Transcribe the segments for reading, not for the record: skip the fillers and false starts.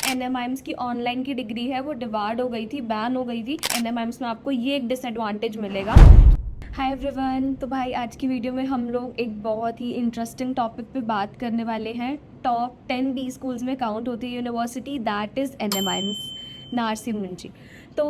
NMIMS की online की degree है वो डिवार्ड हो गई थी, बैन हो गई थी। NMIMS में आपको ये एक डिसएडवांटेज मिलेगा। हाय एवरीवन, तो भाई आज की वीडियो में हम लोग एक बहुत ही इंटरेस्टिंग टॉपिक पे बात करने वाले हैं। टॉप 10 बी स्कूल्स में काउंट होती है university, that is NMIMS, Narsee Monjee. तो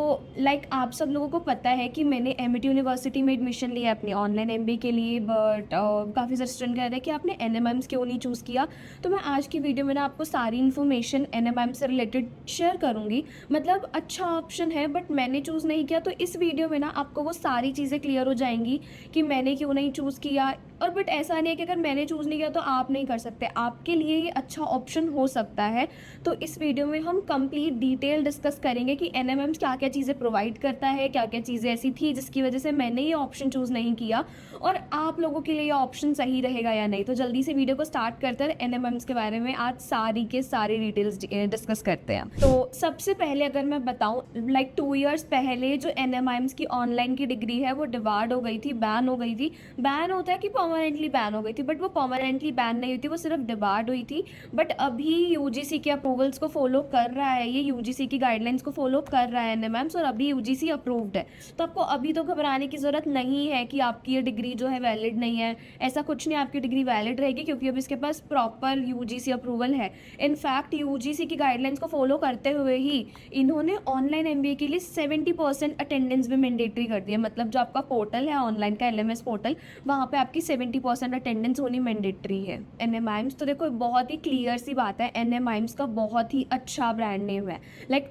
आप सब लोगों को पता है कि मैंने MIT यूनिवर्सिटी में एडमिशन लिया अपनी ऑनलाइन MBA के लिए, बट काफ़ी सारे स्टूडेंट कह रहे हैं कि आपने NMIMS क्यों नहीं चूज़ किया। तो मैं आज की वीडियो में ना आपको सारी इन्फॉर्मेशन NMIMS से रिलेटेड शेयर करूँगी। मतलब अच्छा ऑप्शन है बट मैंने चूज़ नहीं किया, तो इस वीडियो में ना आपको वो सारी चीज़ें क्लियर हो जाएंगी कि मैंने क्यों नहीं चूज़ किया। और बट ऐसा नहीं है कि अगर मैंने चूज़ नहीं किया तो आप नहीं कर सकते, आपके लिए ये अच्छा ऑप्शन हो सकता है। तो इस वीडियो में हम कंप्लीट डिटेल डिस्कस करेंगे कि NMIMS क्या क्या चीज़ें प्रोवाइड करता है, क्या क्या चीज़ें ऐसी थी जिसकी वजह से मैंने ये ऑप्शन चूज़ नहीं किया, और आप लोगों के लिए ये ऑप्शन सही रहेगा या नहीं। तो जल्दी से वीडियो को स्टार्ट करते हैं। NMIMS के बारे में आज सारी के सारी डिटेल्स डिस्कस करते हैं। तो सबसे पहले अगर मैं बताऊँ, 2 ईयर्स पहले जो NMIMS की ऑनलाइन की डिग्री है वो डिवार्ड हो गई थी, बैन हो गई थी। बैन होता है कि परमानेंटली बैन हो गई थी, बट वो परमानेंटली बैन नहीं हुई थी, वो सिर्फ डिवार्ड हुई थी। बट अभी UGC के अप्रूवल्स को फॉलो कर रहा है, ये UGC की गाइडलाइंस को फॉलो कर रहा है NMIMS, और अभी UGC अप्रूव्ड है। तो आपको अभी तो घबराने की ज़रूरत नहीं है कि आपकी ये डिग्री जो है वैलिड नहीं है। ऐसा कुछ नहीं, आपकी डिग्री वैलिड रहेगी क्योंकि अब इसके पास प्रॉपर UGC अप्रूवल है। इनफैक्ट UGC की गाइडलाइंस को फॉलो करते हुए ही इन्होंने ऑनलाइन MBA के लिए 70% अटेंडेंस भी मैंडेटरी कर दी है। मतलब जो आपका पोर्टल है ऑनलाइन का, LMS पोर्टल, वहाँ पे आपकी 70% अटेंडेंस होनी मैंडेटरी है। NMIMS तो देखो बहुत ही क्लियर सी बात है, NMIMS का बहुत ही अच्छा ब्रांड नेम है।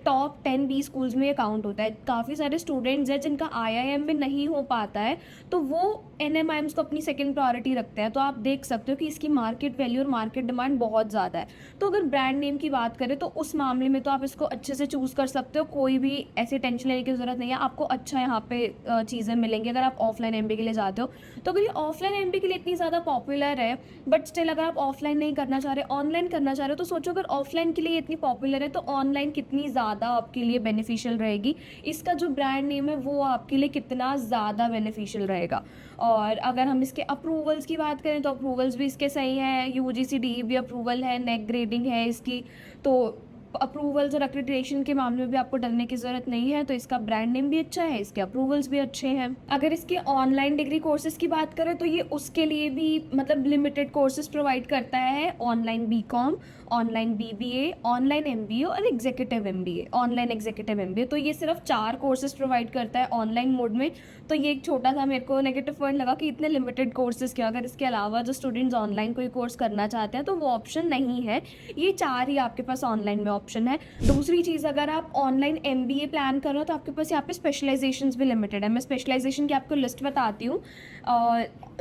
टॉप 10 बी स्कूल्स में ये काउंट होता है। काफ़ी सारे स्टूडेंट्स हैं जिनका IIM में नहीं हो पाता है, तो वो NMIMS को अपनी सेकंड प्रायोरिटी रखते हैं। तो आप देख सकते हो कि इसकी मार्केट वैल्यू और मार्केट डिमांड बहुत ज़्यादा है। तो अगर ब्रांड नेम की बात करें तो उस मामले में तो आप इसको अच्छे से चूज़ कर सकते हो, कोई भी ऐसी टेंशन लेने की ज़रूरत नहीं है। आपको अच्छा यहाँ पे चीज़ें मिलेंगी अगर आप ऑफलाइन MBA के लिए जाते हो। तो अगर ये ऑफलाइन MBA के लिए इतनी ज़्यादा पॉपुलर है, बट स्टिल अगर आप ऑफलाइन नहीं करना चाह रहे, ऑनलाइन करना चाह रहे हो, तो सोचो अगर ऑफलाइन के लिए इतनी पॉपुलर है तो ऑनलाइन कितनी ज़्यादा आपके लिए बेनिफिशियल रहेगी। इसका जो ब्रांड नेम है वो आपके लिए कितना ज़्यादा बेनिफिशियल रहेगा। और अगर हम इसके अप्रूवल्स की बात करें तो अप्रूवल्स भी इसके सही हैं। UGC DEB अप्रूवल है, नेक ग्रेडिंग है इसकी। तो अप्रूवल्स और एक्रेडिटेशन के मामले में भी आपको डरने की ज़रूरत नहीं है। तो इसका ब्रांड नेम भी अच्छा है, इसके अप्रूवल्स भी अच्छे हैं। अगर इसके ऑनलाइन डिग्री कोर्सेज की बात करें तो ये उसके लिए भी मतलब लिमिटेड कोर्सेज प्रोवाइड करता है। Online BCom, online BBA, online MBA और executive MBA, online executive MBA। तो ये सिर्फ 4 कोर्सेज प्रोवाइड करता है ऑनलाइन मोड में। तो ये एक छोटा सा मेरे को नेगेटिव पॉइंट लगा कि इतने लिमिटेड कोर्सेज क्या, अगर इसके अलावा जो स्टूडेंट्स ऑनलाइन कोई कोर्स करना चाहते हैं तो वो ऑप्शन नहीं है। ये 4 ही आपके पास ऑनलाइन में ऑप्शन है। दूसरी चीज़, अगर आप ऑनलाइन MBA प्लान करो तो आपके पास यहाँ पे स्पेशलाइजेशंस भी लिमिटेड है। मैं स्पेशलाइजेशन की आपको लिस्ट बताती हूँ।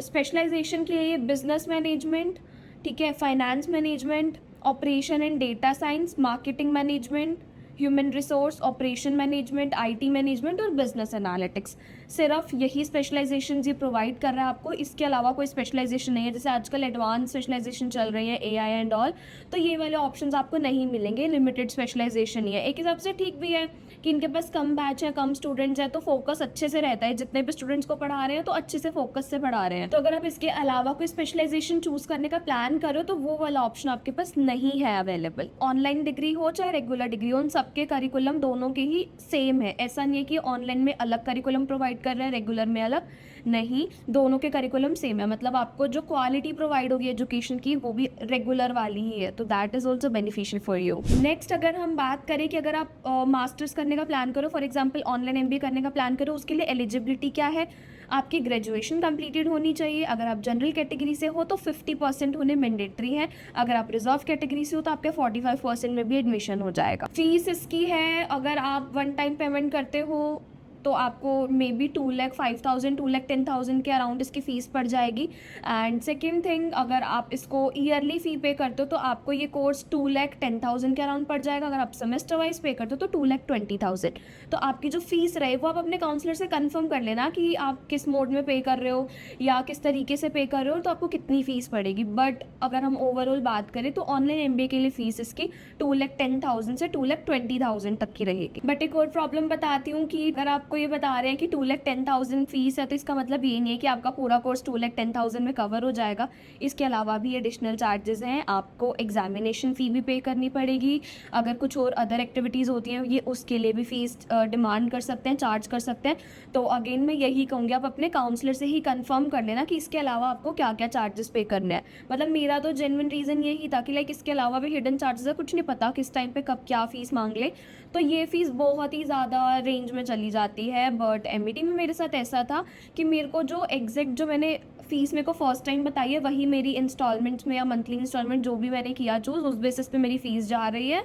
स्पेशलाइजेशन के लिए बिजनेस मैनेजमेंट, ठीक है, finance management, operation and data science, marketing management, human resource, operation management, IT management और बिजनेस एनालिटिक्स। सिर्फ यही स्पेशलाइजेशन ये प्रोवाइड कर रहा है आपको, इसके अलावा कोई स्पेशलाइजेशन नहीं है। जैसे आजकल एडवांस स्पेशलाइजेशन चल रही है, AI एंड ऑल, तो ये वाले ऑप्शंस आपको नहीं मिलेंगे, लिमिटेड स्पेशलाइजेशन ही है। एक हिसाब से ठीक भी है कि इनके पास कम बैच है, कम स्टूडेंट्स हैं, तो फोकस अच्छे से रहता है। जितने भी स्टूडेंट्स को पढ़ा रहे हैं तो अच्छे से फोकस से पढ़ा रहे हैं। तो अगर आप इसके अलावा कोई स्पेशलाइजेशन चूज करने का प्लान करो तो वो वाला ऑप्शन आपके पास नहीं है अवेलेबल। ऑनलाइन डिग्री हो चाहे रेगुलर डिग्री हो, उन सबके करिकुलम दोनों के ही सेम है। ऐसा नहीं है कि ऑनलाइन में अलग करिकुलम प्रोवाइड कर रहे हैं, रेगुलर में अलग, नहीं, दोनों के करिकुलम सेम है। मतलब आपको जो क्वालिटी प्रोवाइड होगी एजुकेशन की वो भी रेगुलर वाली ही है। तो that is also beneficial for you. Next, अगर हम बात करें कि अगर आप मास्टर्स करने का प्लान करो, फॉर एग्जांपल ऑनलाइन MBA करने का प्लान करो, उसके लिए एलिजिबिलिटी क्या है? आपकी ग्रेजुएशन कंप्लीटेड होनी चाहिए। अगर आप जनरल कैटेगरी से हो तो 50% होने मैंडेटरी है। अगर आप रिजर्व कैटेगरी से हो तो आपके 45% में भी एडमिशन हो जाएगा। फीस इसकी है, अगर आप वन टाइम पेमेंट करते हो तो आपको मे बी 2,05,000 2,10,000 के अराउंड इसकी फ़ीस पड़ जाएगी। एंड सेकेंड थिंग, अगर आप इसको ईयरली फ़ी पे करते हो तो आपको ये कोर्स 2,10,000 के अराउंड पड़ जाएगा। अगर आप सेमेस्टर वाइज पे करते हो तो 2,20,000। तो आपकी जो फ़ीस रहे वो आप अपने काउंसलर से कंफर्म कर लेना कि आप किस मोड में पे कर रहे हो या किस तरीके से पे कर रहे हो, तो आपको कितनी फ़ीस पड़ेगी। बट अगर हम ओवरऑल बात करें तो ऑनलाइन MBA के लिए फ़ीस इसकी 2,10,000 से 2,20,000 तक की रहेगी। बट एक और प्रॉब्लम बताती हूँ कि अगर आप आपको ये बता रहे हैं कि 2,10,000 फीस है, तो इसका मतलब ये नहीं है कि आपका पूरा कोर्स 2,10,000 में कवर हो जाएगा। इसके अलावा भी एडिशनल चार्जेस हैं, आपको एग्जामिनेशन फ़ी भी पे करनी पड़ेगी। अगर कुछ और अदर एक्टिविटीज़ होती हैं ये उसके लिए भी फ़ीस डिमांड कर सकते हैं, चार्ज कर सकते हैं। तो अगेन मैं यही कहूँगी, आप अपने काउंसलर से ही कंफर्म कर लेना कि इसके अलावा आपको क्या क्या चार्जेस पे करने हैं। मतलब मेरा तो जेन्युइन रीज़न यही था कि लाइक इसके अलावा भी हिडन चार्जेस है, कुछ नहीं पता किस टाइम पे कब क्या फ़ीस मांग ले। तो ये फ़ीस बहुत ही ज़्यादा रेंज में चली जाती है। बट एमईटी में मेरे साथ ऐसा था कि मेरे को जो एग्जैक्ट जो मैंने फ़ीस मेरे को फर्स्ट टाइम बताई है वही मेरी इंस्टॉलमेंट्स में या मंथली इंस्टॉलमेंट जो भी मैंने किया चूज़ उस बेसिस पे मेरी फ़ीस जा रही है।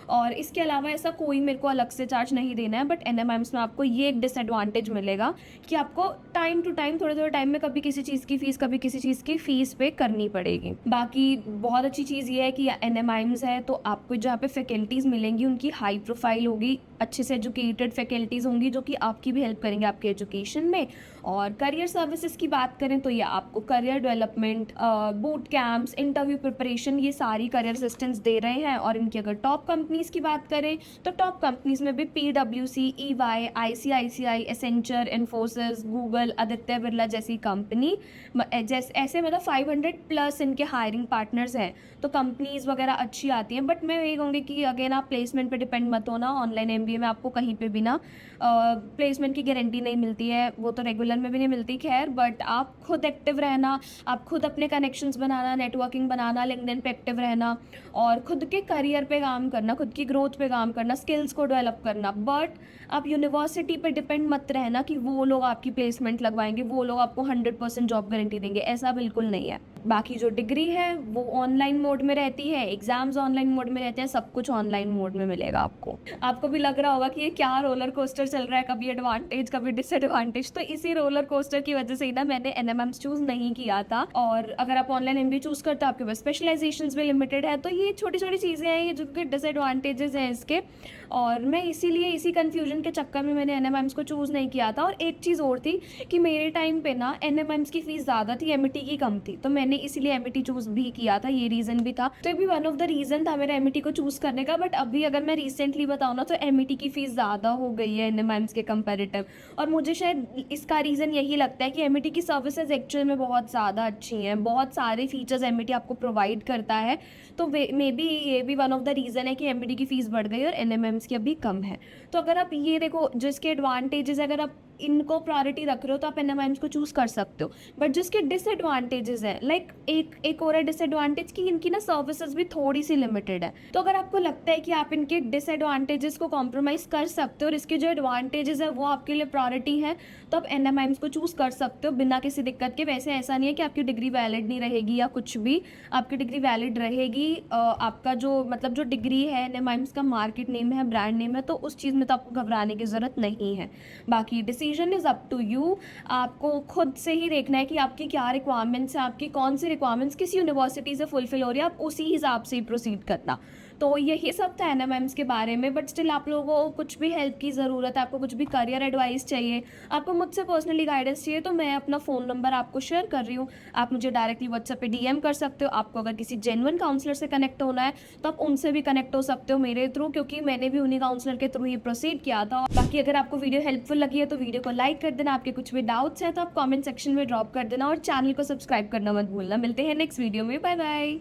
और इसके अलावा ऐसा कोई मेरे को अलग से चार्ज नहीं देना है। बट एनएमएम्स में आपको ये एक डिसएडवांटेज मिलेगा कि आपको टाइम टू टाइम थोड़े थोड़े टाइम में कभी किसी चीज़ की फ़ीस कभी किसी चीज़ की फ़ीस पे करनी पड़ेगी। बाकी बहुत अच्छी चीज़ ये है कि एनएमएम्स है तो आपको जहाँ पे फैकल्टीज़ मिलेंगी उनकी हाई प्रोफाइल होगी, अच्छे से एजुकेटेड फैकल्टीज़ होंगी जो कि आपकी भी हेल्प करेंगे आपके एजुकेशन में। और करियर सर्विसेज की बात करें तो ये आपको career development, boot camps, interview preparation, ये सारी करियर असिस्टेंस दे रहे हैं। और इनकी अगर टॉप कंपनीज़ की बात करें तो टॉप कंपनीज़ में भी PwC, EY, ICICI, Accenture, Infosys, Google, Aditya Birla जैसी कंपनी जैसे ऐसे मतलब 500 प्लस इनके हायरिंग पार्टनर्स हैं। तो कंपनीज़ वगैरह अच्छी आती हैं। बट मैं यही कहूँगी कि अगेन आप प्लेसमेंट पे डिपेंड मत होना। ऑनलाइन MBA में आपको कहीं पे भी ना प्लेसमेंट की गारंटी नहीं मिलती है, वो तो रेगुलर में भी नहीं मिलती खैर। बट आप खुद एक्टिव रहना, आप खुद अपने कनेक्शंस बनाना, नेटवर्किंग बनाना, लिंक्डइन पे एक्टिव रहना और खुद के करियर पे काम करना, खुद की ग्रोथ पे काम करना, स्किल्स को डेवलप करना। बट आप यूनिवर्सिटी पे डिपेंड मत रहना कि वो लोग आपकी प्लेसमेंट लगवाएंगे, वो लोग आपको 100% जॉब गारंटी देंगे, ऐसा बिल्कुल नहीं है। बाकी जो डिग्री है वो ऑनलाइन मोड में रहती है, एग्जाम्स ऑनलाइन मोड में रहते हैं, सब कुछ ऑनलाइन मोड में मिलेगा आपको। आपको भी लग रहा होगा कि ये क्या रोलर कोस्टर चल रहा है, कभी एडवांटेज कभी डिसएडवांटेज। तो इसी रोलर कोस्टर की वजह से ही ना मैंने एनएमएम्स चूज नहीं किया था। और अगर आप ऑनलाइन MBA चूज करते हो आपके पास स्पेशलाइजेशंस भी लिमिटेड है। तो ये छोटी छोटी चीज़ें हैं ये जो कि डिसएडवांटेजेस हैं इसके। और मैं इसीलिए इसी कन्फ्यूजन के चक्कर में मैंने एनएमएम्स को चूज़ नहीं किया था। और एक चीज़ और थी कि मेरे टाइम पे ना एनएमएम्स की फ़ीस ज़्यादा थी, एमईटी की कम थी, तो मैंने इसीलिए एमईटी चूज़ भी किया था, ये रीज़न भी था। तो ये भी वन ऑफ द रीज़न था मेरा एमईटी को चूज़ करने का। बट अभी अगर मैं रिसेंटली बताऊँ ना तो एमईटी की फ़ीस ज़्यादा हो गई है एनएमएम्स के कंपेरेटिव। और मुझे शायद इसका रीज़न यही लगता है कि एमईटी की सर्विसेज एक्चुअल में बहुत ज़्यादा अच्छी हैं, बहुत सारे फीचर्स एमईटी आपको प्रोवाइड करता है। तो मे बी ये भी वन ऑफ द रीज़न है कि एमईटी की फ़ीस बढ़ गई और एनएमएम्स की अभी कम है। तो अगर आप ये देखो जिसके एडवांटेजेस अगर आप इनको प्रायोरिटी रख रहे हो तो आप एनएमएम्स को चूज़ कर सकते हो। बट जिसके डिसएडवांटेजेस हैं लाइक एक और है डिसएडवांटेज कि इनकी ना सर्विसेज भी थोड़ी सी लिमिटेड है। तो अगर आपको लगता है कि आप इनके डिसएडवांटेजेस को कॉम्प्रोमाइज़ कर सकते हो और इसके जो एडवांटेजेस है वो आपके लिए प्रायोरिटी है तो आप एनएमएम्स को चूज़ कर सकते हो बिना किसी दिक्कत के। वैसे ऐसा नहीं है कि आपकी डिग्री वैलिड नहीं रहेगी या कुछ भी, आपकी डिग्री वैलिड रहेगी। आपका जो मतलब जो डिग्री है एनएमएम्स का मार्केट नेम है, ब्रांड नेम है, तो उस चीज़ में तो आपको घबराने की ज़रूरत नहीं है। बाकी decision is up to you. आपको खुद से ही देखना है कि आपकी क्या रिक्वायरमेंट्स हैं, आपकी कौन सी रिक्वायरमेंट्स किस यूनिवर्सिटी से फुलफिल हो रही है, आप उसी हिसाब से ही प्रोसीड करना। तो यही सब था एनएमएम्स के बारे में। बट स्टिल आप लोगों को कुछ भी हेल्प की ज़रूरत है, आपको कुछ भी करियर एडवाइस चाहिए, आपको मुझसे पर्सनली गाइडेंस चाहिए, तो मैं अपना फ़ोन नंबर आपको शेयर कर रही हूँ। आप मुझे डायरेक्टली व्हाट्सएप पे DM कर सकते हो। आपको अगर किसी जेन्युइन काउंसलर से कनेक्ट होना है तो आप उनसे भी कनेक्ट हो सकते हो मेरे थ्रू, क्योंकि मैंने भी उन्हीं काउंसलर के थ्रू ही प्रोसीड किया था। बाकी अगर आपको वीडियो हेल्पफुल लगी है तो वीडियो को लाइक कर देना, आपके कुछ भी डाउट्स हैं तो आप कॉमेंट सेक्शन में ड्रॉप कर देना और चैनल को सब्सक्राइब करना मत भूलना। मिलते हैं नेक्स्ट वीडियो में, बाय बाय।